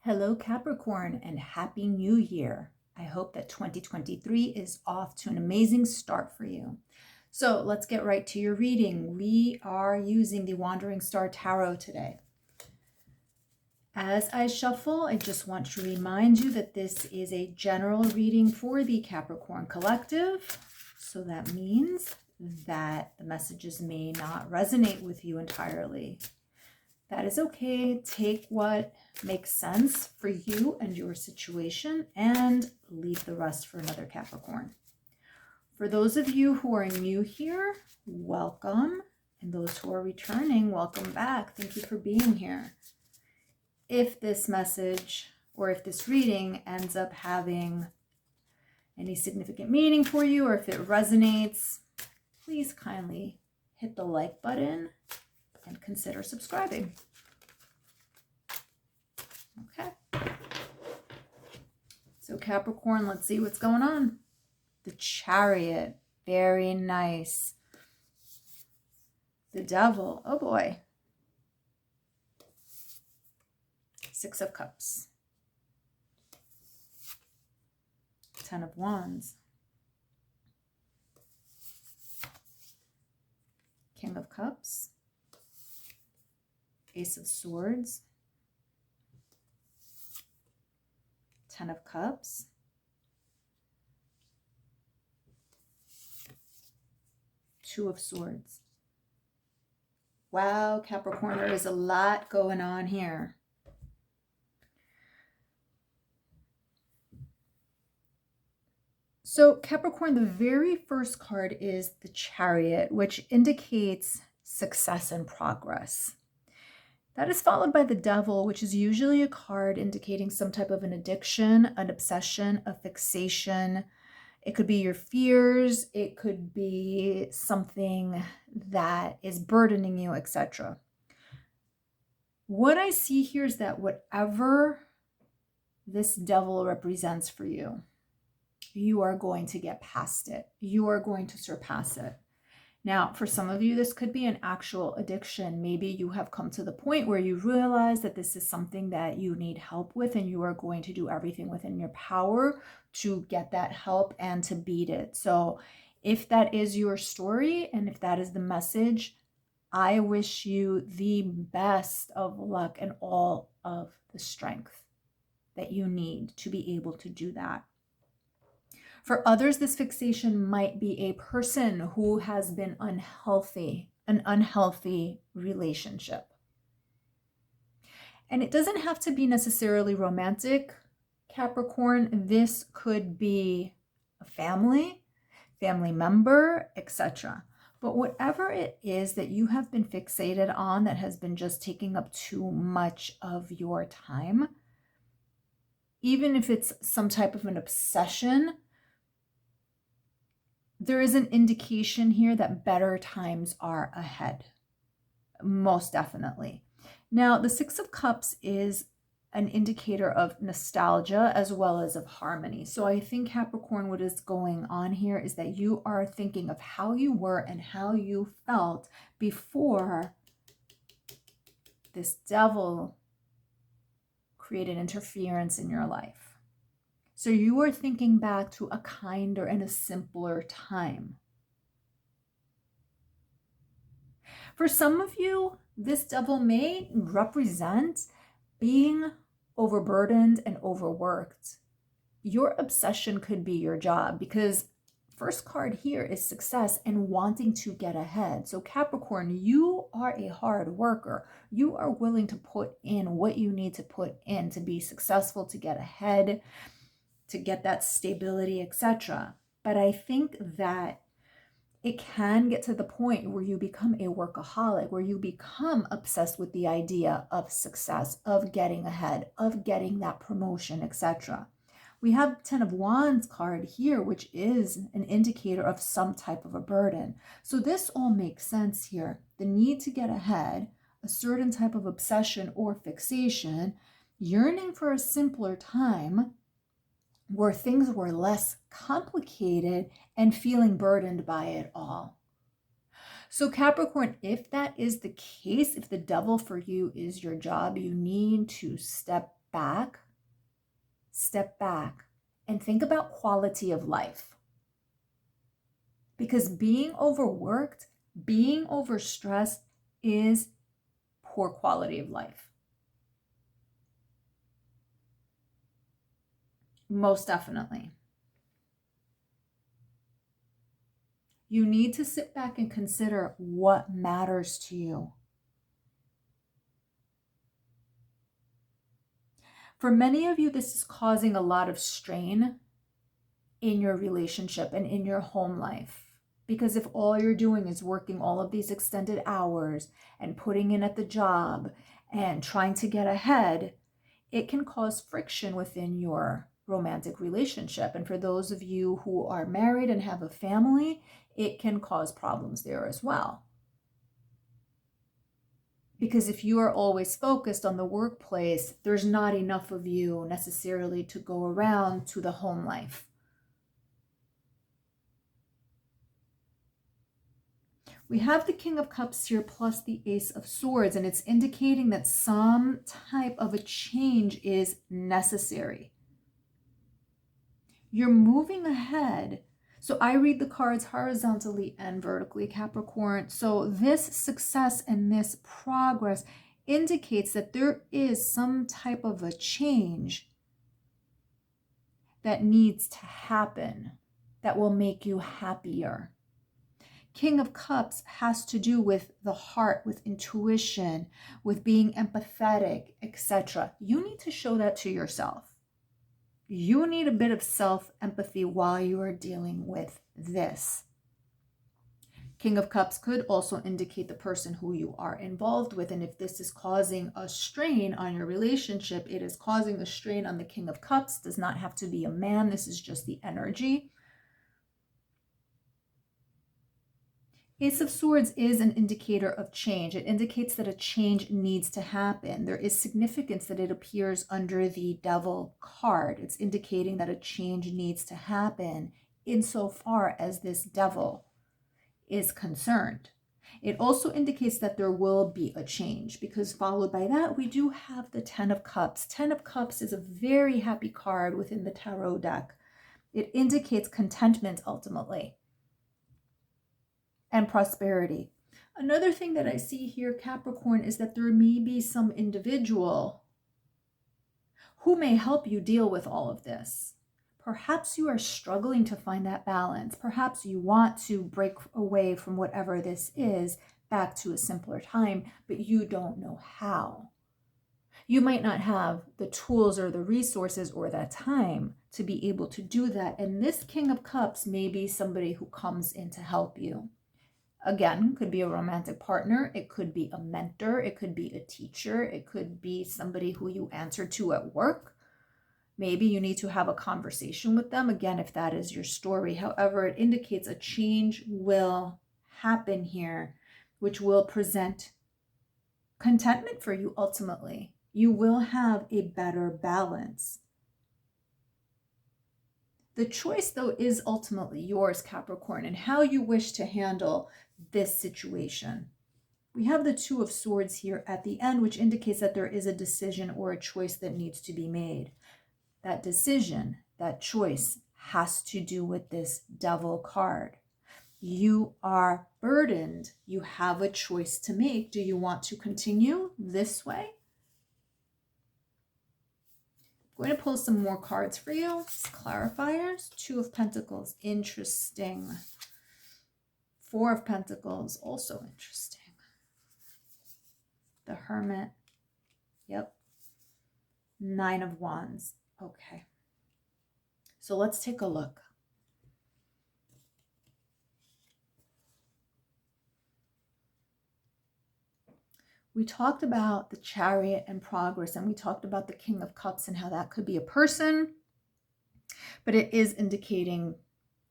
Hello Capricorn and Happy New Year. I hope that 2023 is off to an amazing start for you. So let's get right to your reading. We are using the Wandering Star Tarot today. As I shuffle, I just want to remind you that this is a general reading for the Capricorn collective. So that means that the messages may not resonate with you entirely. That is okay. Take what makes sense for you and your situation and leave the rest for another Capricorn. For those of you who are new here, welcome. And those who are returning, welcome back. Thank you for being here. If this message or if this reading ends up having any significant meaning for you, or if it resonates, please kindly hit the like button and consider subscribing. Okay. So Capricorn, let's see what's going on. The Chariot, very nice. The Devil, oh boy. Six of Cups. 10 of Wands. King of Cups. Ace of Swords. 10 of Cups. Two of Swords. Wow, Capricorn, there is a lot going on here. So Capricorn, the very first card is the Chariot, which indicates success and progress. That is followed by the Devil, which is usually a card indicating some type of an addiction, an obsession, a fixation. It could be your fears. It could be something that is burdening you, etc. What I see here is that whatever this Devil represents for you, you are going to get past it. You are going to surpass it. Now, for some of you, this could be an actual addiction. Maybe you have come to the point where you realize that this is something that you need help with, and you are going to do everything within your power to get that help and to beat it. So if that is your story, and if that is the message, I wish you the best of luck and all of the strength that you need to be able to do that. For others, this fixation might be a person who has been unhealthy, an unhealthy relationship. And it doesn't have to be necessarily romantic, Capricorn. This could be a family member, etc. But whatever it is that you have been fixated on that has been just taking up too much of your time, even if it's some type of an obsession, there is an indication here that better times are ahead. Most definitely. Now, the Six of Cups is an indicator of nostalgia as well as of harmony. So I think, Capricorn, what is going on here is that you are thinking of how you were and how you felt before this Devil created interference in your life. So you are thinking back to a kinder and a simpler time. For some of you, this Devil may represent being overburdened and overworked. Your obsession could be your job, because first card here is success and wanting to get ahead. So Capricorn, you are a hard worker. You are willing to put in what you need to put in to be successful, to get ahead, to get that stability, etc. But I think that it can get to the point where you become a workaholic, where you become obsessed with the idea of success, of getting ahead, of getting that promotion, etc. We have 10 of Wands card here, which is an indicator of some type of a burden. So this all makes sense here. The need to get ahead, a certain type of obsession or fixation, yearning for a simpler time where things were less complicated, and feeling burdened by it all. So Capricorn, if that is the case, if the Devil for you is your job, you need to step back, and think about quality of life. Because being overworked, being overstressed is poor quality of life. Most definitely. You need to sit back and consider what matters to you. For many of you, this is causing a lot of strain in your relationship and in your home life. Because if all you're doing is working all of these extended hours and putting in at the job and trying to get ahead, it can cause friction within your romantic relationship. And for those of you who are married and have a family, it can cause problems there as well. Because if you are always focused on the workplace, there's not enough of you necessarily to go around to the home life. We have the King of Cups here plus the Ace of Swords, and it's indicating that some type of a change is necessary. You're moving ahead. So I read the cards horizontally and vertically, Capricorn. So this success and this progress indicates that there is some type of a change that needs to happen that will make you happier. King of Cups has to do with the heart, with intuition, with being empathetic, etc. You need to show that to yourself. You need a bit of self-empathy while you are dealing with this. King of Cups could also indicate the person who you are involved with. And if this is causing a strain on your relationship, it is causing a strain on the King of Cups. Does not have to be a man. This is just the energy. Ace of Swords is an indicator of change. It indicates that a change needs to happen. There is significance that it appears under the Devil card. It's indicating that a change needs to happen insofar as this Devil is concerned. It also indicates that there will be a change, because followed by that, we do have the Ten of Cups. Ten of Cups is a very happy card within the tarot deck. It indicates contentment ultimately, and prosperity. Another thing that I see here, Capricorn, is that there may be some individual who may help you deal with all of this. Perhaps you are struggling to find that balance. Perhaps you want to break away from whatever this is back to a simpler time, but you don't know how. You might not have the tools or the resources or that time to be able to do that. And this King of Cups may be somebody who comes in to help you. Again, could be a romantic partner, it could be a mentor, it could be a teacher, it could be somebody who you answer to at work. Maybe you need to have a conversation with them, again, if that is your story. However, it indicates a change will happen here, which will present contentment for you ultimately. You will have a better balance. The choice, though, is ultimately yours, Capricorn, and how you wish to handle this situation. We have the Two of Swords here at the end, which indicates that there is a decision or a choice that needs to be made. That decision, that choice, has to do with this Devil card. You are burdened. You have a choice to make. Do you want to continue this way? I'm going to pull some more cards for you. Clarifiers. Two of Pentacles. Interesting. Four of Pentacles. Also interesting. The Hermit. Yep. Nine of Wands. Okay. So let's take a look. We talked about the Chariot and progress, and we talked about the King of Cups and how that could be a person, but it is indicating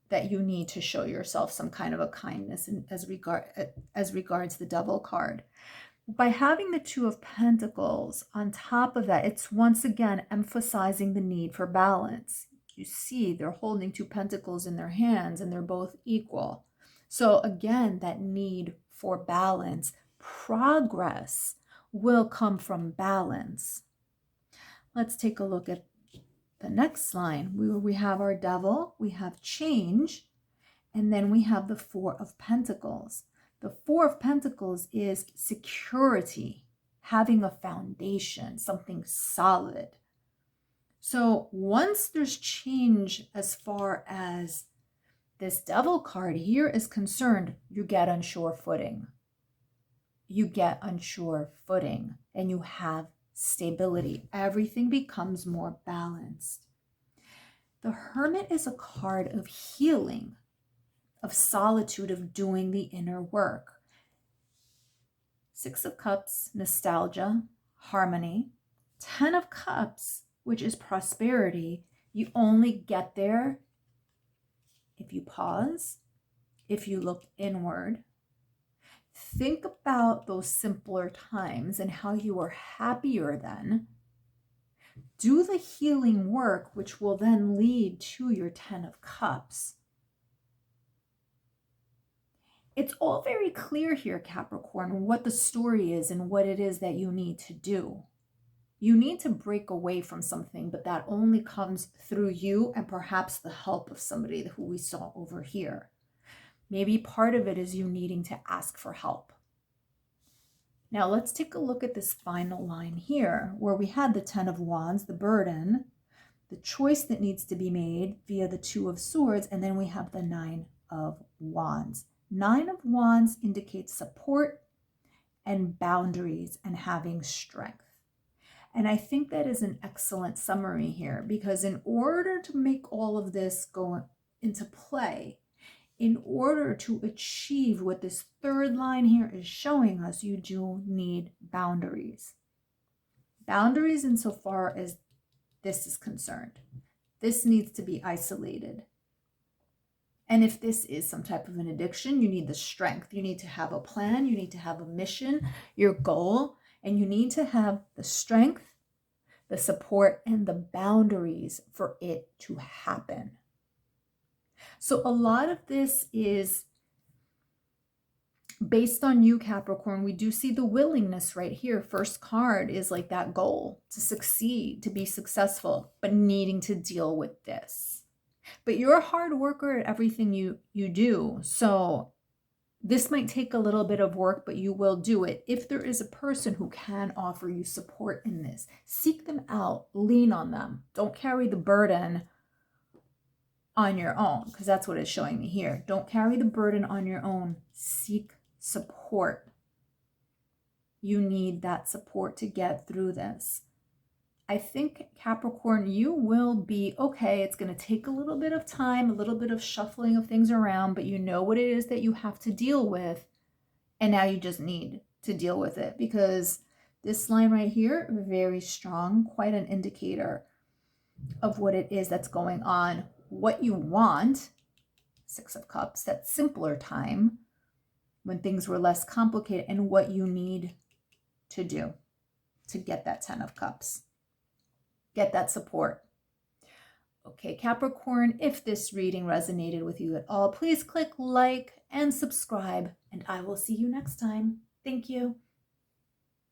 that you need to show yourself some kind of a kindness as regards the Devil card. By having the Two of Pentacles on top of that, it's once again emphasizing the need for balance. You see, they're holding two pentacles in their hands and they're both equal. So again, that need for balance. Progress will come from balance. Let's take a look at the next line. We have our Devil, we have change, and then we have the Four of Pentacles. The Four of Pentacles is security, having a foundation, something solid. So once there's change as far as this Devil card here is concerned, you get unsure footing. You get unsure footing and you have stability. Everything becomes more balanced. The Hermit is a card of healing, of solitude, of doing the inner work. Six of Cups, nostalgia, harmony. 10 of Cups, which is prosperity. You only get there if you pause, if you look inward. Think about those simpler times and how you were happier then. Do the healing work, which will then lead to your 10 of Cups. It's all very clear here, Capricorn, what the story is and what it is that you need to do. You need to break away from something, but that only comes through you and perhaps the help of somebody who we saw over here. Maybe part of it is you needing to ask for help. Now let's take a look at this final line here, where we had the 10 of Wands, the burden, the choice that needs to be made via the 2 of Swords, and then we have the 9 of Wands. 9 of Wands indicates support and boundaries and having strength. And I think that is an excellent summary here, because in order to make all of this go into play, in order to achieve what this third line here is showing us, you do need boundaries. Boundaries insofar as this is concerned. This needs to be isolated. And if this is some type of an addiction, you need the strength. You need to have a plan. You need to have a mission, your goal, and you need to have the strength, the support, and the boundaries for it to happen. So a lot of this is based on you, Capricorn. We do see the willingness right here. First card is like that goal to succeed, to be successful, but needing to deal with this. But you're a hard worker at everything you do. So this might take a little bit of work, but you will do it. If there is a person who can offer you support in this, seek them out, lean on them. Don't carry the burden on your own, because that's what it's showing me here. Don't carry the burden on your own. Seek support. You need that support to get through this. I think, Capricorn, you will be okay. It's going to take a little bit of time, a little bit of shuffling of things around, but you know what it is that you have to deal with. And now you just need to deal with it, because this line right here, very strong, quite an indicator of what it is that's going on. What you want, 6 of Cups, that simpler time when things were less complicated, and what you need to do to get that 10 of Cups. Get that support. Okay, Capricorn, if this reading resonated with you at all, please click like and subscribe, and I will see you next time. Thank you.